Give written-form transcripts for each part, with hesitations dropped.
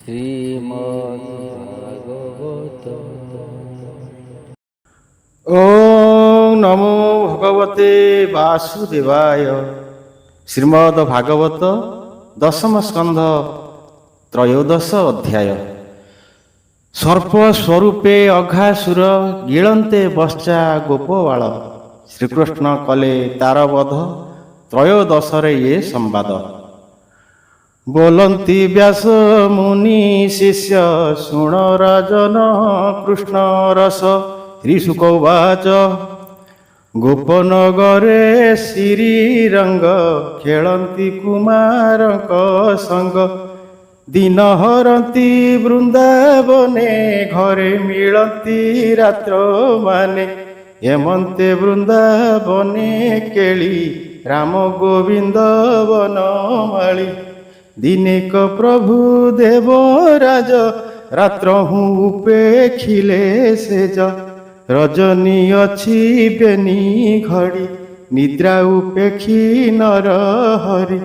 শ্রীমদ্ভাগবত। ওম নমো ভগবতে বাসুদেবায়। শ্রীমদ ভাগবত দশম স্কন্ধ ত্রয়োদশ অধ্যায়। সর্প স্বরূপে অঘাসুର ଗିଳନ୍ତେ ବଶ୍ଚା ଗୋପବାଳ। ଶ୍ରୀକୃଷ୍ଣ କଲେ ତାର ବଧ, ତ୍ରୟୋଦଶରେ ଏ ସମ୍ବାଦ। ବୋଲନ୍ତି ବ୍ୟାସ ମୁନି ଶିଷ୍ୟ, ଶୁଣ ରାଜନ କୃଷ୍ଣ ରସ। ଶ୍ରୀଶୁକ ଉବାଚ ଗୋପନଗରେ ଶ୍ରୀରଙ୍ଗ, ଖେଳନ୍ତି କୁମାରଙ୍କ ସଙ୍ଗ। ଦିନ ହରନ୍ତି ବୃନ୍ଦାବନେ, ଘରେ ମିଳନ୍ତି ରାତ୍ର ମାନେ। ଏମନ୍ତେ ବୃନ୍ଦାବନେ କେଳି, ରାମ ଗୋବିନ୍ଦ ବନମାଳି। ଦିନେକ ପ୍ରଭୁ ଦେବରାଜ, ରାତ୍ରହୁ ଉପେଖିଲେ ସେଜ। ରଜନୀ ଅଛି ବେନି ଘଡ଼ି, ନିଦ୍ରା ଉପେକ୍ଷି ନର ହରି।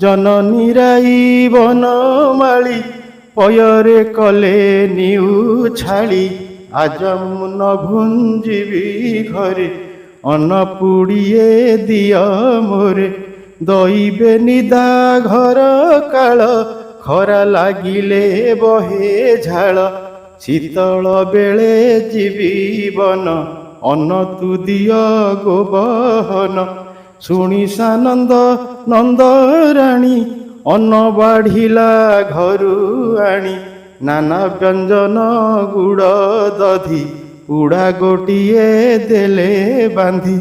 ଜନନୀ ରାଇ ବନମାଳି, ପୟରେ କଲେ ନିଉଛାଳି। ଆଜ ମୁଁ ନ ଭୁଞ୍ଜିବି ଘରେ, ଅନ୍ନ ପୁଡ଼ିଏ ଦିଅ ମୋରେ। ଦଇବେ ନିଦା ଘର କାଳ, ଖରା ଲାଗିଲେ ବହେ ଝାଳ। ଶୀତଳ ବେଳେ ଯିବି ବନ, ଅନ୍ନ ତୁ ଦିଅ ଗୋବହନ। ଶୁଣି ସାନନ୍ଦ ନନ୍ଦରାଣୀ, ଅନ୍ନ ବାଢ଼ିଲା ଘରୁ ଆଣି। ନାନା ବ୍ୟଞ୍ଜନ ଗୁଡ଼ ଦଧି, ଉଡ଼ା ଗୋଟିଏ ଦେଲେ ବାନ୍ଧି।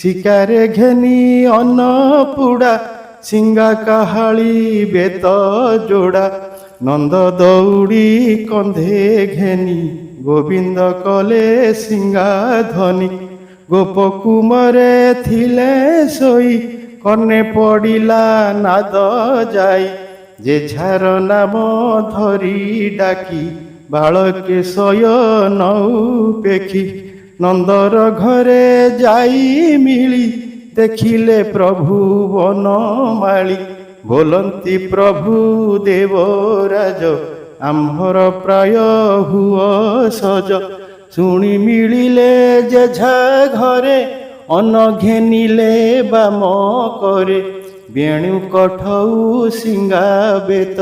ଶିକାରେ ଘେନି ଅନ୍ନ ପୁଡ଼ା, ସିଙ୍ଗା କାହାଳି ବେତ ଯୋଡ଼ା। ନନ୍ଦ ଦୌଡ଼ି କନ୍ଧେ ଘେନି, ଗୋବିନ୍ଦ କଲେ ସିଂହାଧ୍ୱନି। ଗୋପକୁମରେ ଥିଲେ ଶୋଇ, କର୍ଣ୍ଣେ ପଡ଼ିଲା ନାଦ ଯାଇ। ଯେଝାର ନାମ ଧରି ଡାକି, ବାଳକେ ଶୟନ ଉପେକ୍ଷି। ନନ୍ଦର ଘରେ ଯାଇ ମିଳି, ଦେଖିଲେ ପ୍ରଭୁ ବନମାଳି। ବୋଲନ୍ତି ପ୍ରଭୁ ଦେବରାଜ, ଆମ୍ଭର ପ୍ରାୟ ହୁଅ ସଜ। ଶୁଣି ମିଳିଲେ ଯେଝା ଘରେ, ଅନ୍ନ ଘେନିଲେ ବାମ କରେ। ବେଣୁ କଠଉ ସିଙ୍ଗା ବେତ,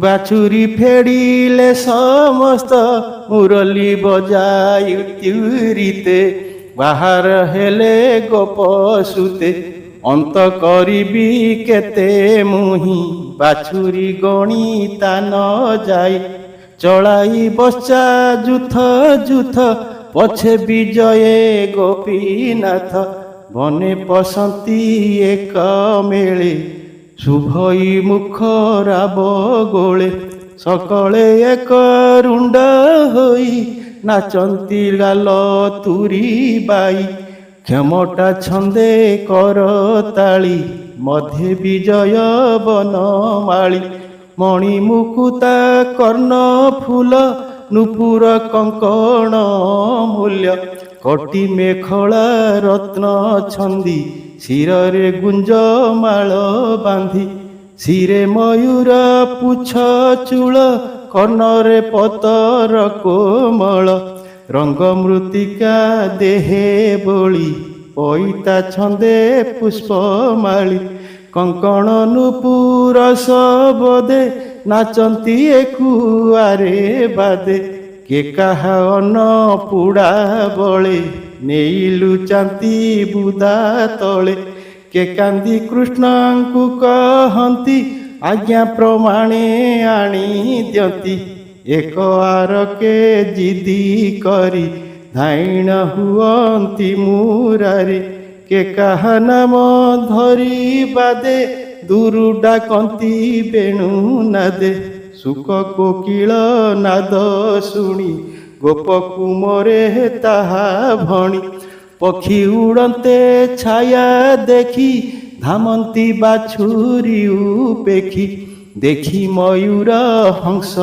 ବାଛୁରୀ ଫେଡ଼ିଲେ ସମସ୍ତ। ମୁରଲି ବଜାଇ ତ୍ୱରିତେ, ବାହାର ହେଲେ ଗୋପ ସୁତେ। ଅନ୍ତ କରିବି କେତେ ମୁହିଁ, ବାଛୁରୀ ଗଣି ତା ନ ଯାଇ। ଚଳାଇ ବଶ୍ଚା ଯୁଥ ଯୁଥ, ପଛେ ବିଜୟେ ଗୋପୀନାଥ। ବନେ ପଶନ୍ତି ଏକ ମେଳେ, ଶୁଭଇ ମୁଖ ରାବ ଗୋଳେ। ସକଳେ ଏକ ରୁଣ୍ଡ ହୋଇ, ନାଚନ୍ତି ଗାଲ ତୁରି ବାଇ। କ୍ଷମଟା ଛନ୍ଦେ କରତାଳି, ମଧ୍ୟେ ବିଜୟ ବନମାଳି। ମଣି ମୁକୁତା କର୍ଣ୍ଣ ଫୁଲ, ନୂପୁର କଙ୍କଣ ମୂଲ୍ୟ। କଟି ମେଖଳା ରତ୍ନ ଛନ୍ଦି, ଶିରରେ ଗୁଞ୍ଜମାଳ ବାନ୍ଧି। ଶିରେ ମୟୂର ପୁଚ୍ଛ ଚୂଳ, କର୍ଣ୍ଣରେ ପତର କୋମଳ। ରଙ୍ଗ ମୃତ୍ତିକା ଦେହେ ବୋଳି, ପଇତା ଛନ୍ଦେ ପୁଷ୍ପମାଳି। କଙ୍କଣ ନୂପୁର ସବଦେ, ନାଚନ୍ତି ଏକୁଆରେ ବାଦେ। କେ କାହା ଅନ୍ନ ପୁଡ଼ା ବଳେ, ନେଇ ଲୁଚାନ୍ତି ବୁଦା ତଳେ। କେ କାନ୍ଦି କୃଷ୍ଣଙ୍କୁ କହନ୍ତି, ଆଜ୍ଞା ପ୍ରମାଣେ ଆଣି ଦିଅନ୍ତି। ଏକ ଆରକେ ଜିଦି କରି, ଧାଇଣ ହୁଅନ୍ତି ମୁରାରେ। କେ କାହା ନାମ ଧରି ବାଦେ, ଦୂରୁ ଡାକନ୍ତି ବେଣୁ ନାଦେ। ସୁକ କୋକିଳ ନାଦ ଶୁଣି, ଗୋପକୁମରେ ତାହା ଭଣି। ପକ୍ଷୀ ଉଡ଼ନ୍ତେ ଛାୟା ଦେଖି, ଧାମନ୍ତି ବାଛୁରୀ ଉପେକ୍ଷି। ଦେଖି ମୟୂର ହଂସ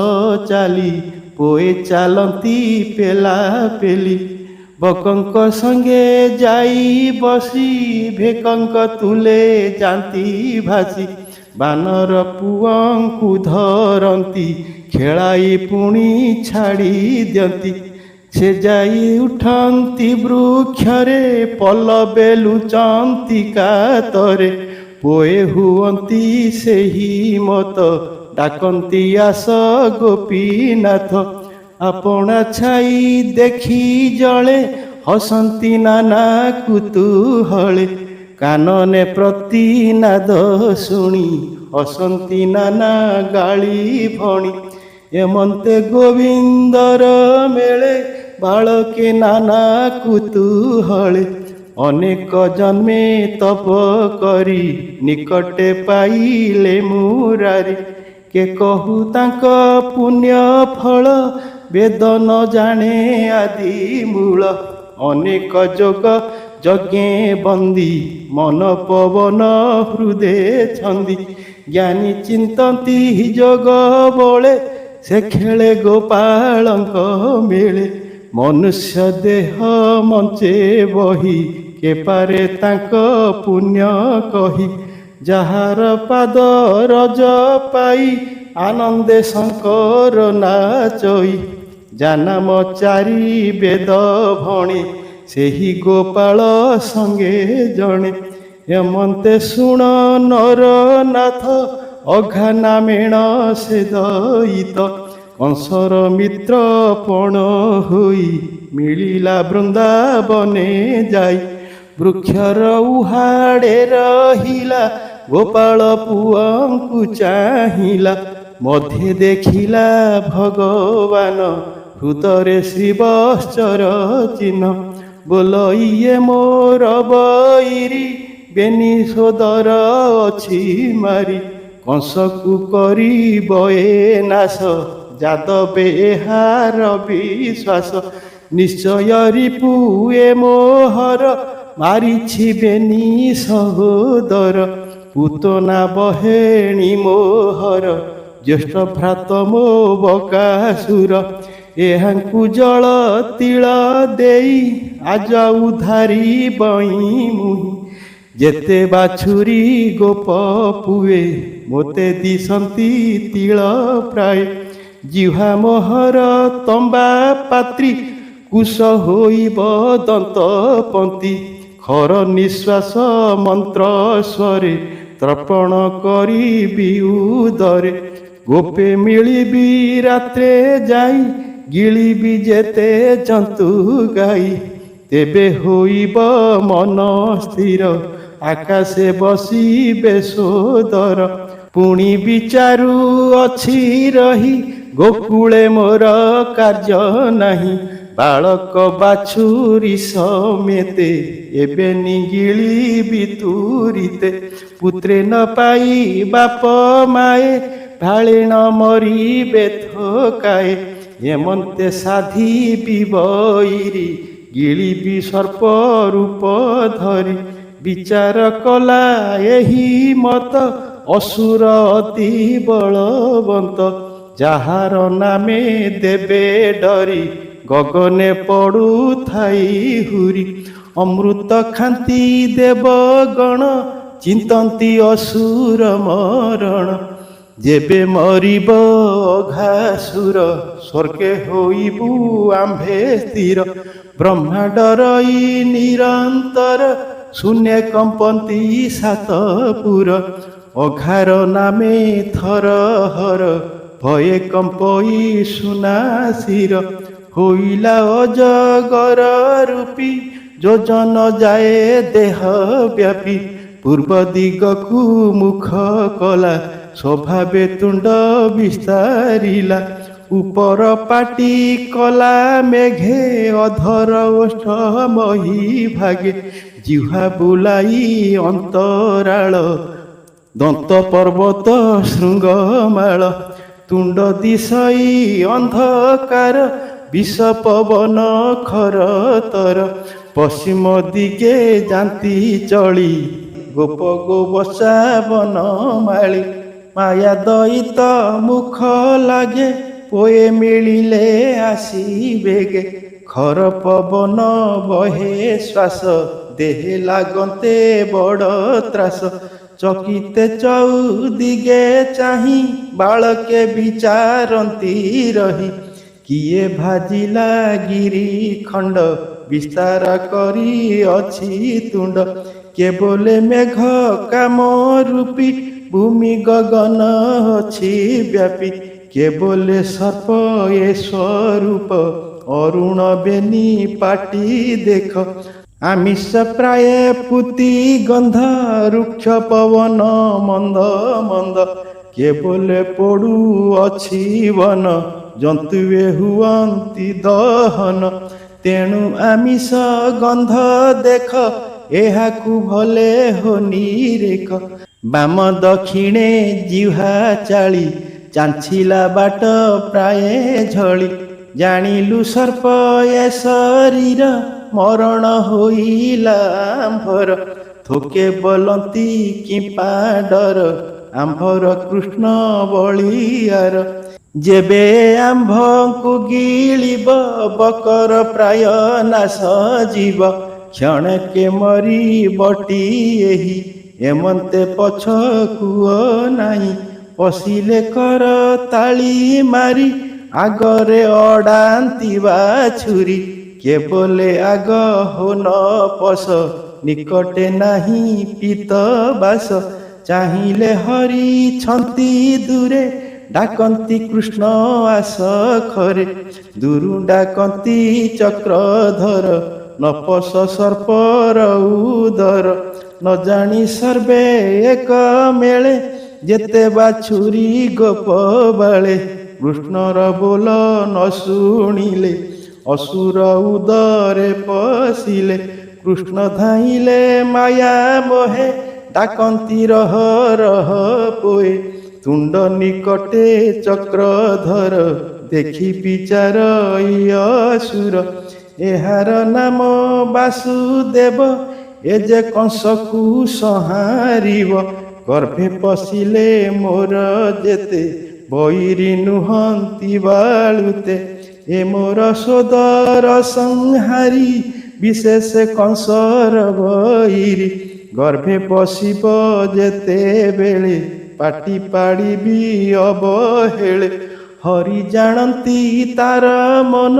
ଚାଲି, ପୋଏ ଚାଲନ୍ତି ପେଲା ପେଲି। ବକଙ୍କ ସଙ୍ଗେ ଯାଇ ବସି, ଭେକଙ୍କ ତୁଲେ ଯାନ୍ତି ଭାସି। ବାନର ପୁଅଙ୍କୁ ଧରନ୍ତି, ଖେଳାଇ ପୁଣି ଛାଡ଼ି ଦିଅନ୍ତି। ସେ ଯାଇ ଉଠନ୍ତି ବୃକ୍ଷରେ, ପଲବେ ଲୁଚନ୍ତି କାତରେ। ପୋଏ ହୁଅନ୍ତି ସେହି ମତ, ଡାକନ୍ତି ଆସ ଗୋପୀନାଥ। ଆପଣା ଛାଇ ଦେଖି ଜଳେ, ହସନ୍ତି ନାନା କୁତୁହଳେ। କାନନେ ପ୍ରତିନାଦ ଶୁଣି, ହସନ୍ତି ନାନା ଗାଳି ଭଣି। ଏମନ୍ତେ ଗୋବିନ୍ଦର ମେଳେ, ବାଳକେ ନାନା କୁତୁହଳେ। ଅନେକ ଜନ୍ମେ ତପ କରି, ନିକଟେ ପାଇଲେ ମୁରାରି। କେ କହୁ ତାଙ୍କ ପୁଣ୍ୟ ଫଳ, ବେଦ ନ ଜାଣେ ଆଦି ମୂଳ। ଅନେକ ଯୋଗ ଯଜ୍ଞେ ବନ୍ଦୀ, ମନ ପବନ ହୃଦେ ଛନ୍ଦି। ଜ୍ଞାନୀ ଚିନ୍ତନ୍ତି ଯୋଗ ବଳେ, ସେ ଖେଳେ ଗୋପାଳଙ୍କ ମେଳେ। ମନୁଷ୍ୟ ଦେହ ମଞ୍ଚେ ବହି, କେ ପାରେ ତାଙ୍କ ପୁଣ୍ୟ କହି। ଯାହାର ପାଦ ରଜ ପାଇ, ଆନନ୍ଦେ ଶଙ୍କର ନାଚଇ। ଜାନାମ ଚାରି ବେଦ ଭଣେ, ସେହି ଗୋପାଳ ସଙ୍ଗେ ଜଣେ। ଏମନ୍ତେ ଶୁଣ ନରନାଥ, ଅଘାନା ମେଣ ସେ ଦଇତ। କଂସର ମିତ୍ର ପଣ ହୋଇ, ମିଳିଲା ବୃନ୍ଦାବନେ ଯାଇ। ବୃକ୍ଷର ଉହାଡ଼େ ରହିଲା, ଗୋପାଳ ପୁଅଙ୍କୁ ଚାହିଁଲା। ମଧ୍ୟେ ଦେଖିଲା ଭଗବାନ, ହୃଦୟରେ ଶ୍ରୀବତ୍ସର ଚିହ୍ନ। ବୋଲ ଇଏ ମୋର ବୈରୀ, ବେନି ସୋଦର ଅଛି ମାରି। କଂସକୁ କରିବ ଏ ନାଶ, ଯାଦବେ ଏହାର ବିଶ୍ୱାସ। ନିଶ୍ଚୟ ରିପୁ ଏ ମୋହର, ମାରିଛି ବେନି ସହୋଦର। ପୂତନା ବହେଣୀ ମୋହର, ଜ୍ୟେଷ୍ଠ ଭ୍ରାତ ମୋ ବକାସୁର। ଏହାଙ୍କୁ ଜଳ ତିଳ ଦେଇ, ଆଜ ଉଧାରି ବଇଁ ମୁହିଁ। ଯେତେ ବାଛୁରୀ ଗୋପ ପୁଏ, ମୋତେ ଦିଶନ୍ତି ତିଳ ପ୍ରାୟ। ଜିହ୍ୱା ମୋହର ତମ୍ବା ପାତ୍ରୀ, କୁଶ ହୋଇବ ଦନ୍ତ ପନ୍ତି। ଖର ନିଶ୍ୱାସ ମନ୍ତ୍ର ସ୍ୱରେ, ତର୍ପଣ କରିବି ଉଦରେ। ଗୋପେ ମିଳିବି ରାତ୍ରେ ଯାଇ, ଗିଳିବି ଯେତେ ଜନ୍ତୁ ଗାଇ। ତେବେ ହୋଇବ ମନ ସ୍ଥିର, ଆକାଶେ ବସିବେ ସୋଦର। ପୁଣି ବିଚାରୁ ଅଛି ରହି, ଗୋକୁଳେ ମୋର କାର୍ଯ୍ୟ ନାହିଁ। ବାଳକ ବାଛୁରୀ ସಮೇତେ, ଏବେ ନିଗିଳିବି ତୁରିତେ। ପୁତ୍ରେ ନ ପାଇ ବାପ ମାଏ, ଭାଳିଣ ମରିବେ ଥକାଏ। ଏମନ୍ତେ ସାଧିବି ବୈରୀ, ଗିଳିବି ସର୍ପ ରୂପ ଧରି। ବିଚାର କଲା ଏହି ମତ, ଅସୁର ଅତି ବଳବନ୍ତ। ଯାହାର ନାମେ ଦେବେ ଡରି, ଗଗନେ ପଡୁଥାଇ ହୁରି। ଅମୃତ ଖାନ୍ତି ଦେବଗଣ, ଚିନ୍ତନ୍ତି ଅସୁର ମରଣ। ଯେବେ ମରିବ ଅଘାସୁର, ସ୍ୱର୍ଗେ ହୋଇବୁ ଆମ୍ଭେ ସ୍ଥିର। ବ୍ରହ୍ମା ଡରଇ ନିରନ୍ତର, ଶୂନ୍ୟ କମ୍ପନ୍ତି ସାତପୁର। ଅଘାର ନାମେ ଥର ହର, ଭୟେ କମ୍ପଇ ସୁନାସିର। ହୋଇଲା ଅଜଗର ରୂପୀ, ଯୋଜନ ଯାଏ ଦେହ ବ୍ୟାପୀ। ପୂର୍ବ ଦିଗକୁ ମୁଖ କଲା, ସ୍ୱଭାବେ ତୁଣ୍ଡ ବିସ୍ତାରିଲା। ଉପର ପାଟି କଲା ମେଘେ, ଅଧର ଓଷ୍ଠ ମହି ଭାଗେ। ଜିହ୍ୱା ବୁଲାଇ ଅନ୍ତରାଳ, ଦନ୍ତ ପର୍ବତ ଶୃଙ୍ଗମାଳ। ତୁଣ୍ଡ ଦିଶଇ ଅନ୍ଧକାର, ବିଷ ପବନ ଖରତର। ପଶ୍ଚିମ ଦିଗେ ଯାନ୍ତି ଚଳି, ଗୋପ ଗୋବସା ବନମାଳି। ମାୟା ଦଇତ ମୁଖ ଲାଗେ, ପୋଏ ମିଳିଲେ ଆସିବେগে। ଖର ପବନ ବହେ ଶ୍ୱାସ, ଦେହେ ଲାଗନ୍ତେ ବଡ଼ ତ୍ରାସ। ଚକିତେ ଚଉଦିଗେ ଚାହିଁ ବାଳକେ ବିଚାରନ୍ତି ରହି। କିଏ ଭାଜିଲା ଗିରି ଖଣ୍ଡ ବିସ୍ତାର କରି ଅଛି ତୁଣ୍ଡ। କେବଲେ ମେଘ କାମ ରୂପୀ ଭୂମି ଗଗନ ଅଛି ବ୍ୟାପୀ। କେବଲେ ସର୍ପ ଏ ସ୍ୱରୂପ ଅରୁଣ ବେନି ପାଟି ଦେଖ। ଆମିଷ ପ୍ରାୟ ପୁତି ଗନ୍ଧ ରୁକ୍ଷ ପବନ ମନ୍ଦ ମନ୍ଦ। କେବଲେ ପୋଡୁ ଅଛି ବନ ଜନ୍ତୁଏ ହୁଅନ୍ତି ଦହନ। ତେଣୁ ଆମିଷ ଗନ୍ଧ ଦେଖ ଏହାକୁ ଭଲେ ହୋନି ରେଖ। ବାମ ଦକ୍ଷିଣେ ଜିହ୍ୱା ଚାଳି ଚାଞ୍ଚିଲା ବାଟ ପ୍ରାୟ ଝଳି। ଜାଣିଲୁ ସର୍ପ ଏ ଶରୀର ମରଣ ହୋଇଲା ଆମ୍ଭର। ଥୋକେ ବୋଲନ୍ତି କିମ୍ପା ଡର ଆମ୍ଭର କୃଷ୍ଣ ବଳିଆର। ଯେବେ ଆମ୍ଭଙ୍କୁ ଗିଳିବ ବକର ପ୍ରାୟ ନାଶ ଯିବ। କ୍ଷଣକେ ମରି ବଟି ଏହି ଏମନ୍ତେ ପଛକୁ ନାହିଁ। ପଶିଲେ କର ତାଳି ମାରି ଆଗରେ ଅଡାନ୍ତି ବାଛୁରୀ। କେବଲେ ଆଗ ହୋ ନ ପଶ ନିକଟେ ନାହିଁ ପିତ ବାସ। ଚାହିଁଲେ ହରିଛନ୍ତି ଦୂରେ ଡାକନ୍ତି କୃଷ୍ଣ ଆସ ଖରେ। ଦୂରୁ ଡାକନ୍ତି ଚକ୍ରଧର ନ ପଶ ସର୍ପର ଉଦର। ନ ଜାଣି ସର୍ବେ ଏକ ମେଳେ ଯେତେ ବାଛୁରୀ ଗୋପ ବାଳେ। କୃଷ୍ଣର ବୋଲ ନ ଶୁଣିଲେ ଅସୁର ଉଦରେ ପଶିଲେ। କୃଷ୍ଣ ଧାଇଁଲେ ମାୟା ମୋହେ ଡାକନ୍ତି ରହ ରହ ପୋଏ। ତୁଣ୍ଡ ନିକଟେ ଚକ୍ରଧର ଦେଖି ବିଚାର ଅସୁର। ଏହାର ନାମ ବାସୁଦେବ ଏ ଯେ କଂସକୁ ସଂହାରିବ। ଗର୍ଭେ ପଶିଲେ ମୋର ଯେତେ ବୈରୀ ନୁହନ୍ତି ବାଳୁତେ। ଏ ମୋର ସୋଦର ସଂହାରୀ ବିଶେଷ କଂସର ବୈରୀ। ଗର୍ଭେ ପଶିବ ଯେତେବେଳେ ପାଟି ପାଡ଼ିବି ଅବହେଳେ। ହରି ଜାଣନ୍ତି ତାର ମନ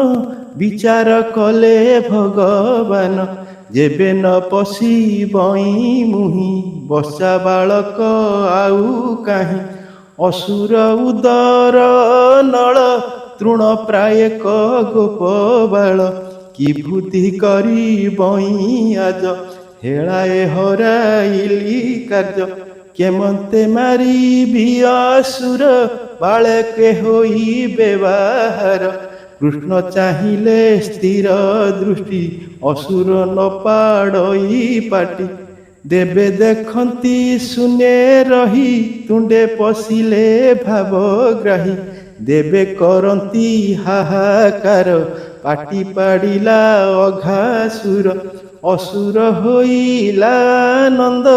ବିଚାର କଲେ ଭଗବାନ। ଯେବେ ନ ପଶିବଇ ମୁହିଁ ବସା ବାଳକ ଆଉ କାହିଁ। ଅସୁର ଉଦର ନଳ ତୃଣ ପ୍ରାୟକ ଗୋପ ବାଳ। କି ବୁଦ୍ଧି କରି ବଇ ଆଜ ହେଳାଏ ହରାଇଲି କାର୍ଯ୍ୟ। କେମନ୍ତେ ମାରିବି ଅସୁର ବାଳକେ ହୋଇବେ ବାହାର। କୃଷ୍ଣ ଚାହିଁଲେ ସ୍ଥିର ଦୃଷ୍ଟି ଅସୁର ନ ପାଡ଼ଇ ପାଟି। ଦେବେ ଦେଖନ୍ତି ଶୂନ୍ୟ ରହି ତୁଣ୍ଡେ ପଶିଲେ ଭାବଗ୍ରାହୀ। ଦେବେ କରନ୍ତି ହାହାକାର ପାଟି ପାଡ଼ିଲା ଅଘାସୁର। ଅସୁର ହୋଇଲା ଆନନ୍ଦ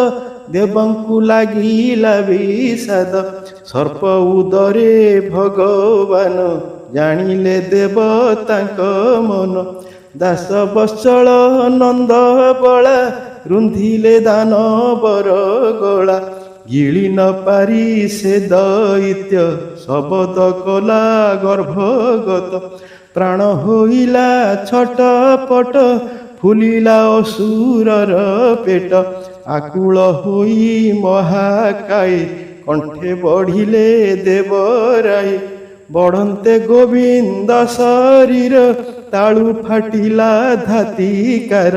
ଦେବଙ୍କୁ ଲାଗିଲା ବିଷାଦ। ସର୍ପ ଉଦରେ ଭଗବାନ ଜାଣିଲେ ଦେବ ତାଙ୍କ ମନ। ଦାସ ବତ୍ସଳ ନନ୍ଦ ବଳା ରୁନ୍ଧିଲେ ଦାନବର ଗଳା। ଗିଳି ନ ପାରି ସେ ଦୈତ୍ୟ ଶବଦ କଲା ଗର୍ଭଗତ। ପ୍ରାଣ ହୋଇଲା ଛଟପଟ ଫୁଲିଲା ଅସୁରର ପେଟ। ଆକୁଳ ହୋଇ ମହାକାୟ କଣ୍ଠେ ବଢ଼ିଲେ ଦେବରାୟ। ବଢ଼ନ୍ତେ ଗୋବିନ୍ଦ ଶରୀର ତାଳୁ ଫାଟିଲା ଧାତିକାର।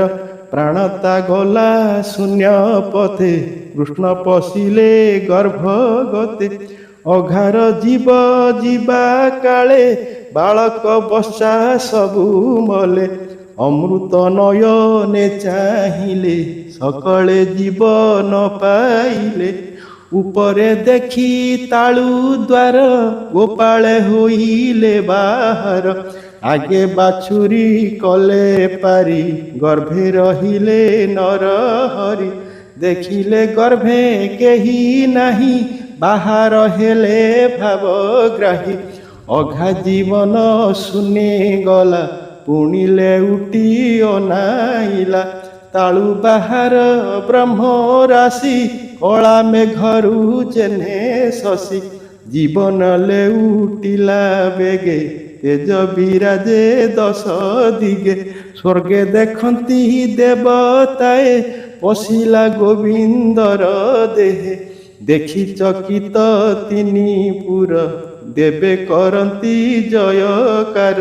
ପ୍ରାଣତା ଗଲା ଶୂନ୍ୟ ପଥେ କୃଷ୍ଣ ପଶିଲେ ଗର୍ଭଗତେ। ଅଘାର ଜୀବ ଯିବା କାଳେ ବାଳକ ବସା ସବୁ ମଲେ। ଅମୃତ ନୟନେ ଚାହିଁଲେ ସକଳେ ଜୀବନ ପାଇଲେ। ଉପରେ ଦେଖି ତାଳୁ ଦ୍ୱାର ଗୋପାଳେ ହୋଇଲେ ବାହାର। ଆଗେ ବାଛୁରୀ କଲେ ପାରି ଗର୍ଭେ ରହିଲେ ନର ହରି। ଦେଖିଲେ ଗର୍ଭେ କେହି ନାହିଁ ବାହାର ହେଲେ ଭାବଗ୍ରାହୀ। ଅଘା ଜୀବନ ଶୂନ୍ୟ ଗଲା ପୁଣିଲେ ଉଠି ଅନାଇଲା। ତାଳୁ ବାହାର ବ୍ରହ୍ମ ରାଶି କଳା ମେଘରୁ ଜେନେ ଶଶି ଜୀବନ ଲେଉଟିଲା ବେଗେ ତେଜ ବିରାଜେ ଦଶ ଦିଗେ ସ୍ୱର୍ଗେ ଦେଖନ୍ତି ଦେବତାଏ ପଶିଲା ଗୋବିନ୍ଦର ଦେହେ ଦେଖି ଚକିତ ତିନି ପୁର ଦେବେ କରନ୍ତି ଜୟକାର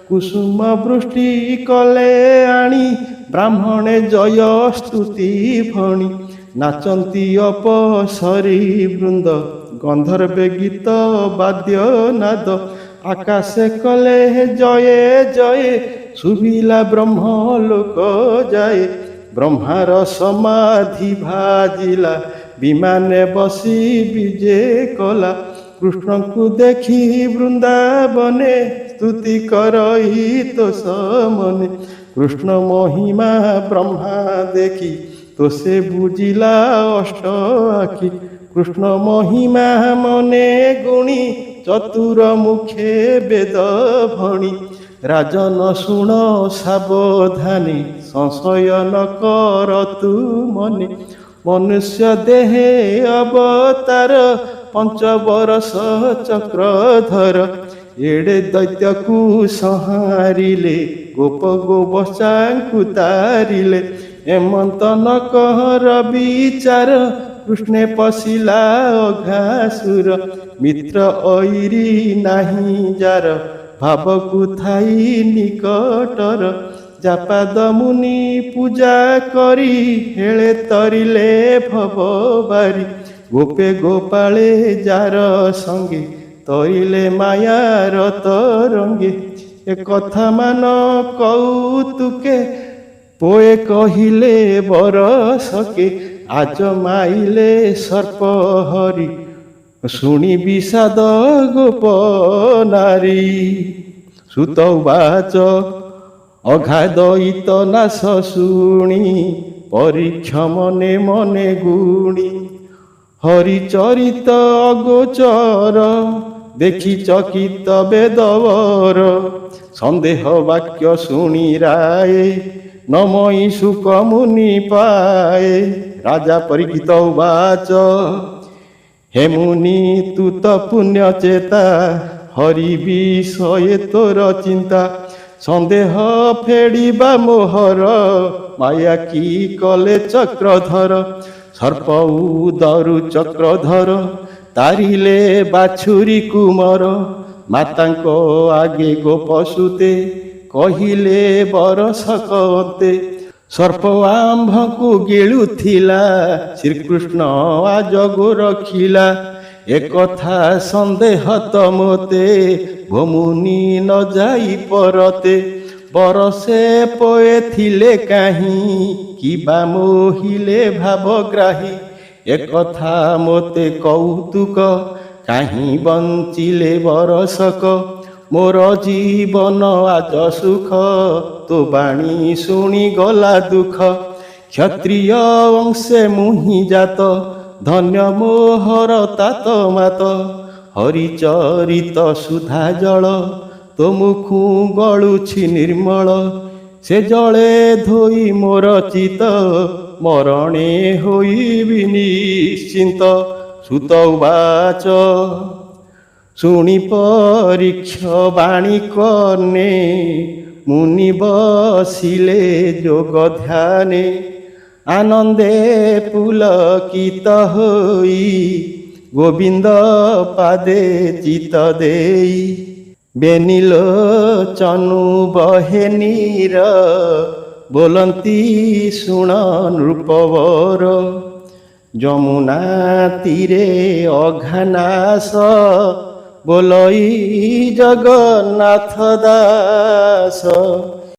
କୁସୁମ ବୃଷ୍ଟି କଲେ ଆଣି ବ୍ରାହ୍ମଣେ ଜୟ ସ୍ତୁତି ଭଣି ନାଚନ୍ତି ଅପସରୀ ବୃନ୍ଦ ଗନ୍ଧର୍ବେ ଗୀତ ବାଦ୍ୟ ନାଦ ଆକାଶେ କଲେ ଜୟେ ଜୟେ ଶୁଭିଲା ବ୍ରହ୍ମ ଲୋକ ଯାଏ ବ୍ରହ୍ମାର ସମାଧି ଭାଜିଲା ବିମାନେ ବସି ବିଜେ କଲା କୃଷ୍ଣଙ୍କୁ ଦେଖି ବୃନ୍ଦାବନେ ସ୍ତୁତି କରଇ ତୋଷ ମନେ କୃଷ୍ଣ ମହିମା ବ୍ରହ୍ମା ଦେଖି তো সে বুঝিলা অষ্ট আখি কৃষ্ণ মহিমা মনে গুণী চতুর মুখে বেদ ভণি রাজন শুণ সাবধানে সংশয় ন কর তু মনে মনুষ্য দেহে অবতার পঞ্চবরষ চক্রধর এড়ে দৈত্যকু ସଂହାରିଲେ ଗୋପ ଗୋବର୍ଷାଙ୍କୁ ତାରିଲେ ଏମନ୍ତ ନ କର ବିଚାର କୃଷ୍ଣେ ପଶିଲା ଅଘାସୁର ମିତ୍ର ଐରି ନାହିଁ ଯାର ଭାବକୁ ଥାଇ ନିକଟର ଜାପାଦ ମୁନି ପୂଜା କରି ହେଳେ ତରିଲେ ଭବବାରି ଗୋପେ ଗୋପାଳେ ଯାର ସଙ୍ଗେ ତରିଲେ ମାୟାର ତରଙ୍ଗେ ଏ କଥା ମାନ କୌତୁକେ পোয়ে কহিলে বরসকে আজ মাইলে সর্প হরি শুনি বিষাদ গোপ নারী সুত বাচ অগাধ নাশ শুনি পরীক্ষ মনে মনে গুণী হরিচরিত অগোচর দেখি চকিত বেদবর সন্দেহ বাক্য শুনি রায়ে নমই সুখ মুনি পায়ে রাজা পরীক্ষিত উবাচ হে মুনি তু তো পুণ্য চেতা হরি বিষয়ে তোর চিন্তা সন্দেহ ফেড়িবা মোহর মায়া কি কলে চক্রধর সর্প উদরু চক্রধর তারিলে বাছুরি কুমর মাতাঙ্ক আগে গোপ সুতে কহিলে বরসকতে সর্প আম্ভକୁ ଗିଳୁଥିଲା ଶ୍ରୀକୃଷ୍ଣ ଆଜକୁ ରଖିଲା একথা সন্দেহ তমতে ভমুনি ন যাই পরতে বরসে পয়ে থিলে কাহি কিবা মোহিলে ভাবগ্রাহী একথা মতে কৌতুক কাহি বঞ্চিলে বরসক মোর জীবন আজ সুখ তো বাণী শুনি গলা দুঃখ ক্ষত্রিয় বংশে মুহি জাত ধন্য মোহর তাত মাত হরিচরিত সুধা জল তো মুখু গলুছি নির্মল সে জলে ধোই মোর চিত মরণে হইবি নিশ্চিন্ত সুত উবাচ শুনি পরীক্ষ বাণী কর্ণে মুনি বসিলে যোগ ধ্যানে আনন্দে পুলকিত হই গোবিন্দ পাদে চিত দেই বেনিল চনু বহে নীর ବୋଲନ୍ତି ଶୁଣ ନୃପବର ଯମୁନା ତୀରେ ଅଘାନାଶ ବୋଲଇ ଜଗନ୍ନାଥ ଦାସ।